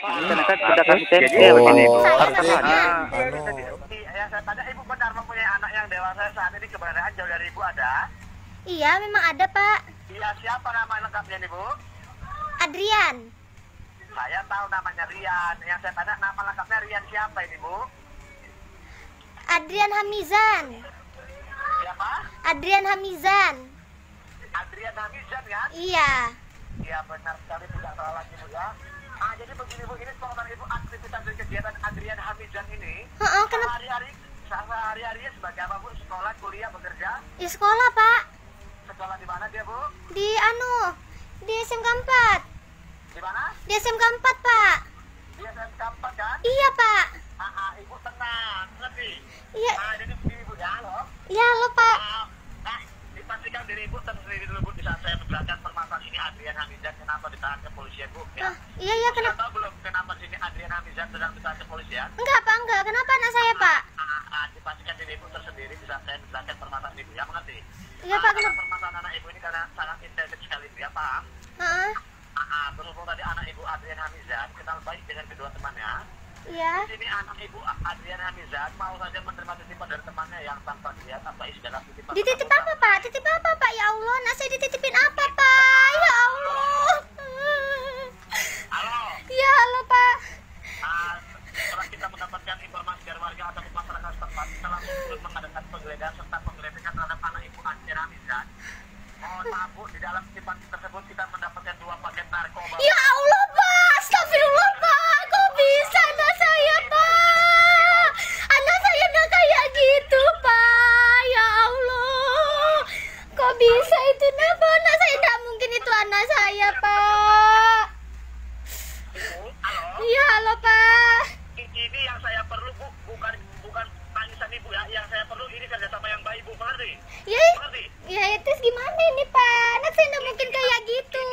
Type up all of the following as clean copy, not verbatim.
Ternyata sudah kasih tempe Oh. begini Bu. Saya Harus sama ada. Yang saya tanya, ibu benar mempunyai anak yang dewasa saat ini keberadaan jauh dari ibu ada? Iya, memang ada, Pak. Iya, siapa nama lengkapnya nih Bu? Adrian. Saya tahu namanya Rian. Yang saya tanya nama lengkapnya Rian siapa ini Bu? Adrian Hamizan. Siapa? Adrian Hamizan. Adrian Hamizan kan? Iya. Iya benar sekali, tidak salah lagi Bu ya. Jadi begini Bu, ini pengalaman ibu aktivitas dan kegiatan Adrian Hamizan ini. Kenapa? Sehari-hari sebagai apa Bu? Sekolah, kuliah, bekerja? Di sekolah, Pak. Sekolah di mana dia Bu? Di SMK 4. Di mana? Di SMK 4, Pak. Dia SMK 4 kan? Iya, Pak. Ibu tenang, ngerti? Iya. Jadi begini Bu ya, loh. Iya, lo, Pak. Dipastikan diri ibu tersendiri dulu Bu, di saat saya menjelaskan permasalahan ini Adrian Hamizan kenapa ditahan kepolisian Bu ya. Iya, Sudah kenapa? tahu belum kenapa sini Adrian Hamizan sedang ditahan kepolisian? Enggak, Pak, enggak. Kenapa anak saya, Pak? Dipastikan diri ibu tersendiri di saat saya menjelaskan permasalahan ibu ya, mengerti? Iya, Pak, Karena kenapa? permasalahan anak ibu ini karena sangat intensif sekali Bu ya, paham? Heeh. Berhubung tadi anak ibu Adrian Hamizan kenal baik dengan kedua temannya. Iya. Di sini anak ibu Adrian Hamizan mau saja menerima titipan dari temannya yang tanpa dia tanpa isi dalam titipan. Dititip apa, Pak? Titip apa, Pak? Ya Allah, anak saya dititipin apa, Pak? Ya Allah. Halo. Ya Allah, Pak. Setelah kita mendapatkan informasi dari warga atau masyarakat setempat, kita langsung turun mengadakan penggeledahan serta penggeledahan terhadap anak ibu Adrian Hamizan. Mohon maaf Bu, di dalam titipan tersebut kita mendapatkan 2 paket narkoba. Ya Allah, Pak. Astagfirullah, Pak. Kok bisa anak saya, Pak? Anak saya nggak kayak gitu, Pak. Ya Allah. Kok bisa itu? Kenapa anak saya? Nggak mungkin itu anak saya, Pak. Ibu, halo. Iya, halo, Pak. Ini yang saya perlu Bu, bukan tangisan ibu ya. Yang saya perlu ini kerjasama yang baik Bu, mengerti? Ya, Mengerti? ya itu gimana ini, Pak? Anak saya nggak mungkin kayak gitu.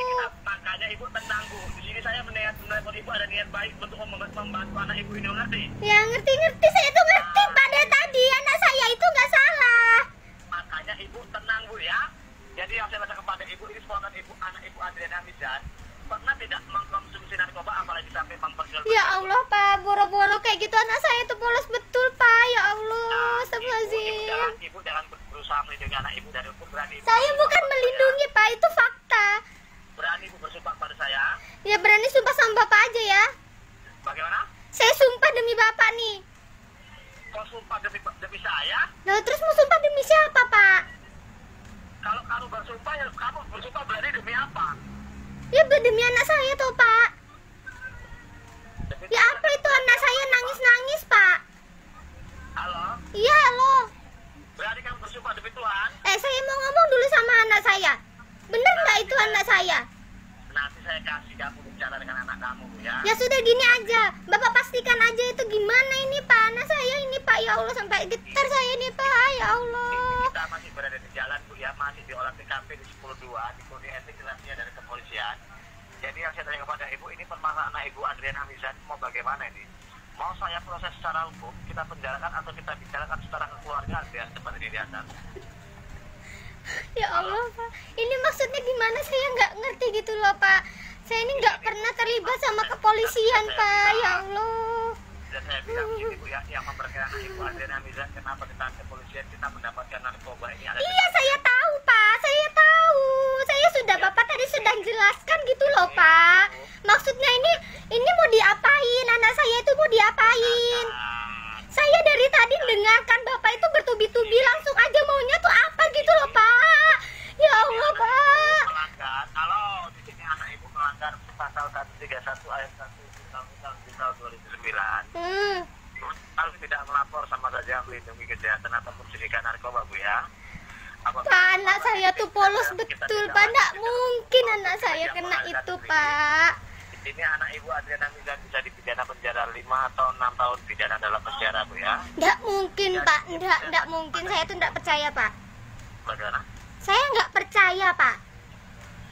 Makanya ibu tenang Bu. Di sini saya menelpon ibu ada niat baik untuk membantu anak ibu ini, mengerti? Ya, ngerti-ngerti. Saya tuh ngerti, Pak. Dari tadi anak saya itu nggak salah. Makanya ibu tenang Bu ya. Jadi yang saya baca kepada ibu ini spontan ibu, anak ibu Adrian Hamizan pernah tidak mengkonsumsi narkoba apalagi sampai memperjualbelikan. Ya Allah, Pak. Boro-boro kayak gitu anak saya itu polos betul, Pak. Ya Allah. Astagfirullahaladzim. Ibu jangan berusaha melindungi anak ibu dari hukum, berani ibu. Saya bukan melindungi, Pak. Itu fakta. Berani ibu bersumpah pada saya. Ya berani sumpah sama Bapak aja ya. Bagaimana? Saya sumpah demi Bapak nih. Kau sumpah demi saya? Nah, terus mau sumpah demi siapa, Pak? Kalau kamu bersumpah ya kamu bersumpah berani demi apa? Ya demi anak saya tuh, Pak. Demi Ya apa itu anak saya nangis-nangis, Pak? Halo? Iya, halo. Berani kamu bersumpah demi Tuhan? Saya mau ngomong dulu sama anak saya. Bener nggak itu anak saya? Nanti saya kasih kamu bicara dengan anak kamu ya. Ya sudah gini aja. Bapak pastikan aja itu gimana ini, Pak. Anak saya ini, Pak. Ya Allah, sampai getar saya ini, Pak. Ya Allah. Kita masih berada di jalan Bu ya, masih di olah TKP di 10.2 di kode etik rahasia dari kepolisian. Jadi yang saya tanya kepada ibu ini permasalahan anak ibu Adrian Hamizan mau bagaimana ini? Mau saya proses secara hukum, kita penjarakan atau kita bicarakan secara kekeluargaan biar cepat ini diantar. Ya Allah, Pak. Ini maksudnya gimana? Saya nggak ngerti gitu loh, Pak. Saya ini nggak pernah terlibat sama kepolisian, Pak. Ya Allah. Dan saya bilang begini Bu ya, yang memperkirakan anak ibu Adrian Hamizan kenapa ditahan kepolisian kita mendapatkan narkoba ini ada. Iya, saya tahu, Pak. Saya tahu. Saya sudah Bapak tadi sudah jelaskan gitu loh, Pak. Maksudnya ini mau diapain? Anak saya itu mau diapain? Saya dari tadi dengarkan Bapak itu bertubi-tubi langsung aja maunya tuh apa gitu loh, Pak. Ya Allah, Pak. Melanggar, kalau di sini anak ibu melanggar pasal 131 ayat 1 Undang-Undang Pasal 2009. Kalau tidak melapor sama saja melindungi kejahatan atau pendidikan narkoba Bu ya. Pak, anak saya tuh polos betul, Pak. Nggak mungkin anak saya kena itu, Pak. Ini anak ibu Adrian Hamizan bisa dipidana penjara 5 atau 6 tahun pidana dalam penjara Bu ya. Nggak mungkin, Pak. Nggak mungkin. Saya tuh nggak percaya, Pak. Bagaimana? Saya nggak percaya, Pak.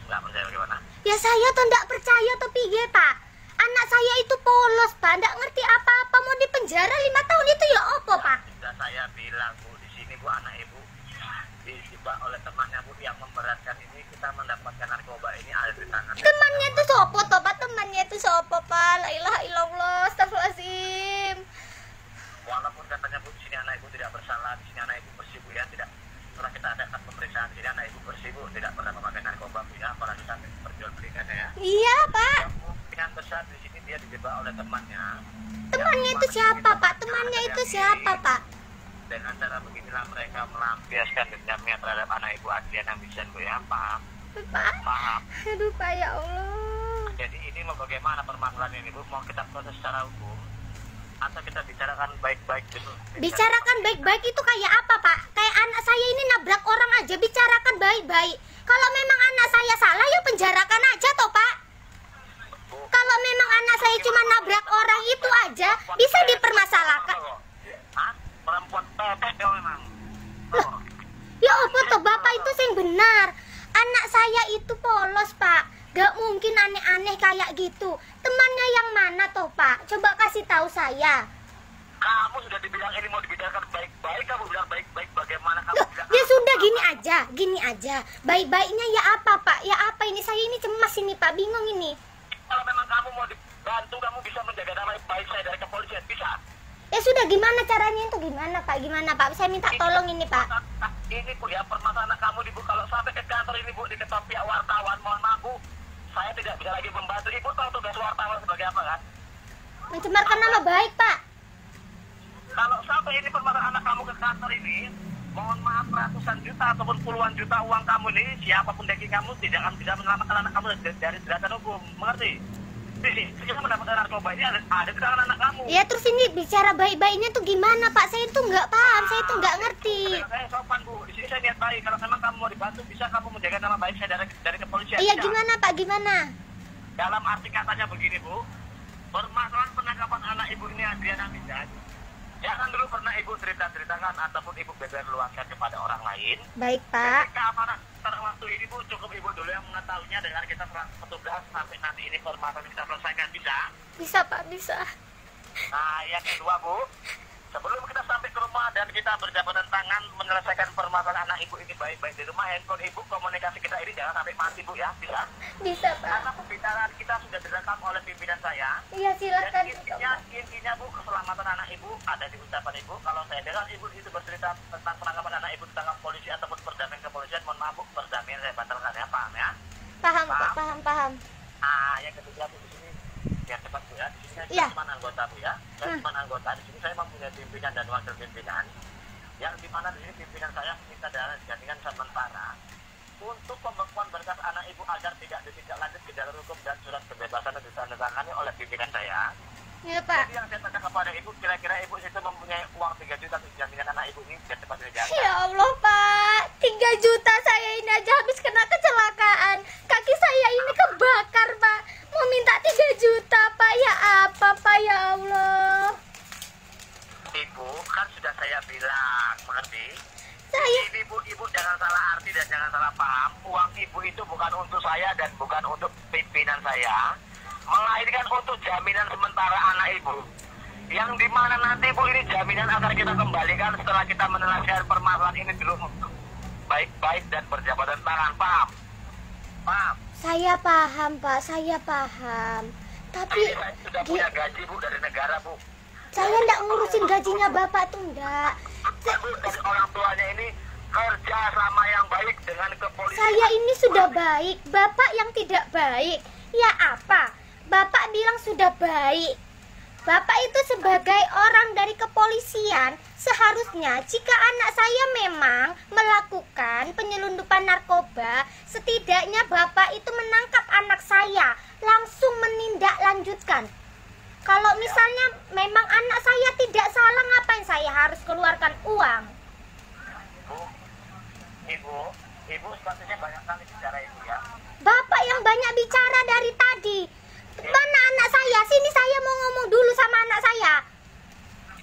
Nggak percaya bagaimana? Ya saya tuh nggak percaya tuh piye, Pak. Anak saya itu polos, Pak. Nggak ngerti apa-apa. Mau di penjara 5 tahun itu ya opo, Pak? Sudah saya bilang Bu, di sini Bu anak ibu dijebak oleh temannya Bu yang memberatkan ini, kita mendapatkan narkoba ini ada di tangan. Temannya itu sopo toh, Pak? Temannya itu sopo, Pak? La ilaha pernah memakai narkoba Bu ya, apalagi sampai perjualbelikannya ya. Iya Pak. Kemungkinan besar di sini dia dijebak oleh temannya. Temannya itu siapa Pak? Temannya itu siapa Pak? Dengan cara beginilah mereka melampiaskan dendamnya terhadap anak Ibu Adriana Mijan Bu ya, paham? Pak. Paham. Aduh Pak, ya Allah. Jadi ini mau bagaimana permasalahan ini Bu? Mau kita proses secara hukum atau kita bicarakan baik-baik dulu? Bicarakan baik-baik itu kayak apa Pak? Kayak anak saya ini nabrak orang aja, bicarakan baik-baik. Kalau memang anak saya salah ya penjarakan aja toh Pak. Kalau memang anak saya cuma nabrak orang itu aja bisa dipermasalahkan. Hah? Perempuan tetek ya memang. Loh, ya apa toh Bapak itu yang benar. Anak saya itu polos Pak. Gak mungkin aneh-aneh kayak gitu. Temannya yang mana toh Pak? Coba kasih tahu saya. Kamu sudah dibilang ini mau dibicarakan baik-baik, kamu bilang baik-baik, bagaimana kamu Loh, bilang? ya sudah gini aja. Baik-baiknya ya apa Pak? Ya apa ini? Saya ini cemas ini Pak, bingung ini. Kalau memang kamu mau dibantu, kamu bisa menjaga nama baik saya dari kepolisian, bisa? Ya sudah, gimana caranya itu? Gimana Pak? Gimana Pak? Saya minta tolong ini Pak. Ini Bu ya, permasalahan kamu di Bu, kalau sampai ke kantor ini Bu, diketok pihak wartawan, mohon maaf Bu, saya tidak bisa lagi membantu. Ibu tahu tugas wartawan sebagai apa kan? Mencemarkan nama baik Pak. Kalau sampai ini permasalahan anak kamu ke kantor ini, mohon maaf, ratusan juta ataupun puluhan juta uang kamu ini, siapapun daging kamu tidak akan bisa menyelamatkan anak kamu dari jeratan hukum, mengerti? Kita mendapatkan narkoba ini ada di tangan anak kamu. Ya terus ini bicara baik-baiknya tuh gimana Pak? Saya tuh nggak paham, saya tuh nggak ngerti. Saya sopan Bu, di sini saya niat baik. Kalau memang kamu mau dibantu, bisa kamu menjaga nama baik saya dari kepolisian. Iya bisa. gimana Pak? Gimana? Dalam arti katanya begini Bu, permasalahan penangkapan anak Ibu ini Adriana Mijan, jangan dulu pernah Ibu ceritakan ataupun Ibu beber luaskan kepada orang lain. Baik Pak. Ketika amanah waktu ini Bu, cukup Ibu dulu yang mengetahuinya dengan kita petugas sampai nanti ini permasalahan kita selesaikan, bisa? Bisa Pak, bisa. Nah, yang kedua Bu, sebelum kita sampai ke rumah dan kita berjabat tangan menyelesaikan permasalahan anak Ibu ini baik-baik di rumah, handphone Ibu, komunikasi kita ini jangan sampai mati Bu ya, bisa? Bisa Pak. Karena pembicaraan kita sudah direkam oleh pimpinan saya. Iya silakan. Dan intinya Bu, keselamatan anak Ibu ada di ucapan Ibu. Kalau saya dengar Ibu itu bercerita tentang penangkapan anak Ibu ditangkap polisi ataupun perdamaian kepolisian, mohon maaf Bu, perdamaian saya batalkan ya, paham ya? Paham Pak, paham. Yang ketiga Bu, di sini biar cepat Bu ya. Di sini saya Iya. cuma anggota Bu ya. Saya cuma anggota. Di sini saya mempunyai pimpinan dan wakil pimpinan. Yang dimana di sini pimpinan saya minta jaminan sementara untuk pembekuan berkas anak Ibu agar tidak ditindaklanjut ke jalur hukum dan surat kebebasan yang ditandatangani oleh pimpinan saya. Iya Pak. Jadi yang saya tanya kepada Ibu, kira-kira Ibu itu mempunyai uang 3 juta untuk jaminan anak Ibu ini biar cepat dijaga. Ya Allah Pak, 3 juta saya ini aja habis kena kecelakaan. Kaki saya ini kebakar Pak. Mau minta 3 juta Pak, ya apa Pak, ya Allah. Ibu, kan sudah saya bilang, mengerti? Saya Ini Ibu jangan salah arti dan jangan salah paham. Uang Ibu itu bukan untuk saya dan bukan untuk pimpinan saya, melainkan untuk jaminan sementara anak Ibu. Yang dimana nanti Bu ini jaminan akan kita kembalikan setelah kita menyelesaikan permasalahan ini dulu baik-baik dan berjabatan tangan, paham? Paham? Saya paham Pak, saya paham. Tapi Saya sudah punya gaji Bu dari negara Bu. saya enggak ngurusin gajinya Bapak tuh enggak. Bu, dari orang tuanya ini kerja sama yang baik dengan kepolisian. Saya ini sudah baik, Bapak yang tidak baik. Ya apa? Bapak bilang sudah baik. Bapak itu sebagai orang dari kepolisian, seharusnya jika anak saya memang melakukan penyelundupan narkoba, setidaknya Bapak itu menangkap anak saya, langsung menindaklanjutkan. Kalau misalnya memang anak saya tidak salah, ngapain saya harus keluarkan uang? Ibu sepertinya banyak kali bicara Ibu ya. Bapak yang banyak bicara dari tadi. Mana anak saya? Sini saya mau ngomong dulu sama anak saya.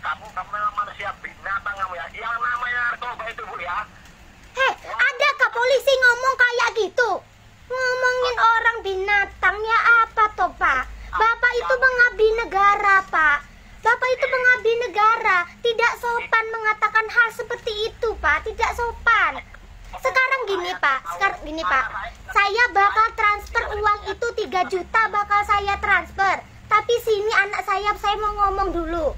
Kamu memang manusia binatang kamu ya. Yang namanya narkoba itu Bu ya. Heh, adakah polisi ngomong kayak gitu? Ngomongin orang binatang ya apa toh Pak? Bapak itu mengabdi negara Pak. Bapak itu mengabdi negara. Tidak sopan mengatakan hal seperti itu Pak. Tidak sopan. Sekarang gini Pak, saya bakal transfer uang itu 3 juta bakal saya transfer. Tapi sini anak saya mau ngomong dulu.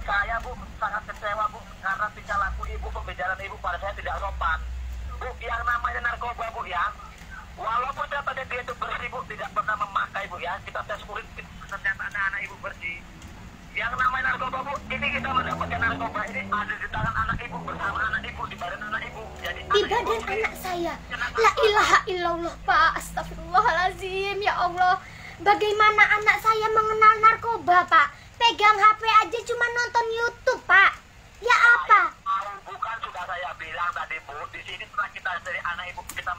Saya Bu sangat kecewa Bu karena tingkah laku Ibu, pembicaraan Ibu pada saya tidak sopan. Bu, yang namanya narkoba Bu ya, kabarnya dia itu bersih Bu, tidak pernah memakai Bu ya. Kita tes kulit ternyata anak ibu bersih. Yang namanya narkoba Bu, ini kita mendapatkan narkoba ini ada di tangan anak ibu bersama anak ibu di badan anak ibu. Jadi Di badan anak saya. La ilaha illallah, Pak. Astagfirullahaladzim, ya Allah. Bagaimana anak saya mengenal narkoba, Pak? Pegang HP aja cuma nonton YouTube, Pak. Ya apa? Bukan sudah saya bilang tadi Bu, di sini setelah kita dari anak ibu kita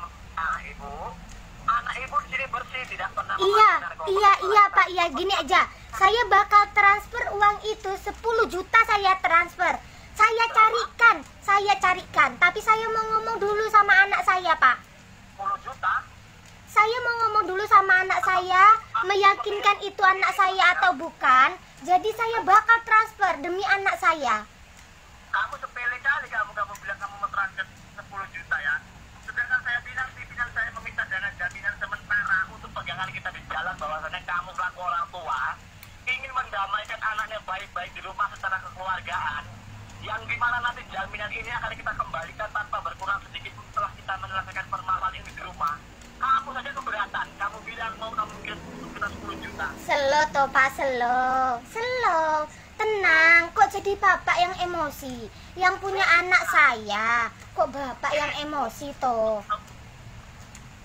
anak ibu di sini bersih, tidak pernah Iya, memakai narkoba. iya Pak, iya gini aja. Saya bakal transfer uang itu 10 juta saya transfer. Saya carikan. Tapi saya mau ngomong dulu sama anak saya, Pak. 10 juta? Saya mau ngomong dulu sama anak saya, meyakinkan itu anak saya atau bukan. Jadi saya bakal transfer demi anak saya. Kamu sepele kali kamu bilang kamu mau transfer 10 juta ya. Sedangkan saya bilang pimpinan saya meminta jaminan sementara untuk pegangan kita di jalan bahwasanya kamu selaku orang tua ingin mendamaikan anaknya baik-baik di rumah secara kekeluargaan, yang dimana nanti jaminan ini akan kita kembalikan tanpa berkurang sedikit pun setelah kita menyelesaikan permasalahan ini di rumah. Kamu saja keberatan, kamu bilang mau kamu kita 10 juta. Slow toh Pak, slow. Tenang, kok jadi bapak yang emosi? Yang punya anak saya, kok bapak yang emosi toh?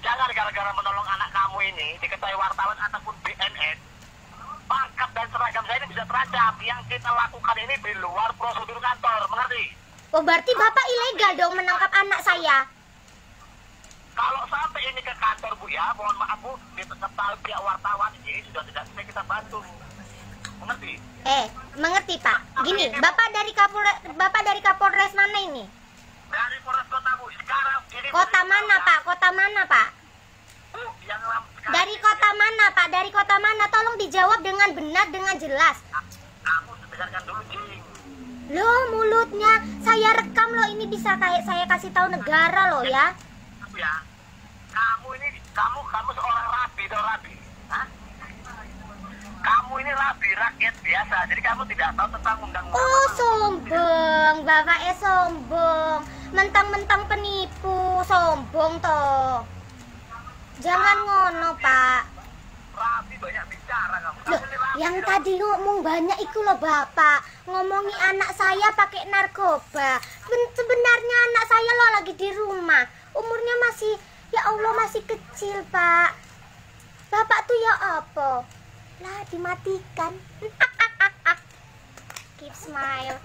Jangan gara-gara menolong anak kamu ini diketahui wartawan ataupun BNN, pangkat dan seragam saya ini bisa terancam. Yang kita lakukan ini di luar prosedur kantor, mengerti? Oh berarti bapak ilegal dong menangkap anak saya? Kalau sampai ini ke kantor Bu ya, mohon maaf Bu, diketahui pihak wartawan ini sudah tidak bisa kita bantu. Mengerti? Mengerti Pak. Gini, bapak dari Kapolres mana ini? Dari Polres Kota Bu, sekarang ini Kota mana Pak? Kota mana Pak? Bu, yang Dari kota mana Pak? Dari kota mana? Tolong dijawab dengan benar, dengan jelas. kamu dengarkan dulu Jing. Loh mulutnya, saya rekam loh, ini bisa kayak saya kasih tahu negara loh ya. Ya, kamu seorang rabi atau rabi? Hah? Kamu ini rabi rakyat biasa, jadi kamu tidak tahu tentang undang-undang. Oh sombong, bapaknya sombong. Mentang-mentang penipu, sombong toh. Jangan ngono Pak. Rabi banyak bicara kamu. Loh, Kamu ini rabi yang dong. tadi ngomong banyak itu loh bapak, ngomongi anak saya pakai narkoba. Sebenarnya anak saya loh lagi di rumah, umurnya masih, ya Allah masih kecil Pak. Bapak tuh ya apa? Lah dimatikan. Keep smile.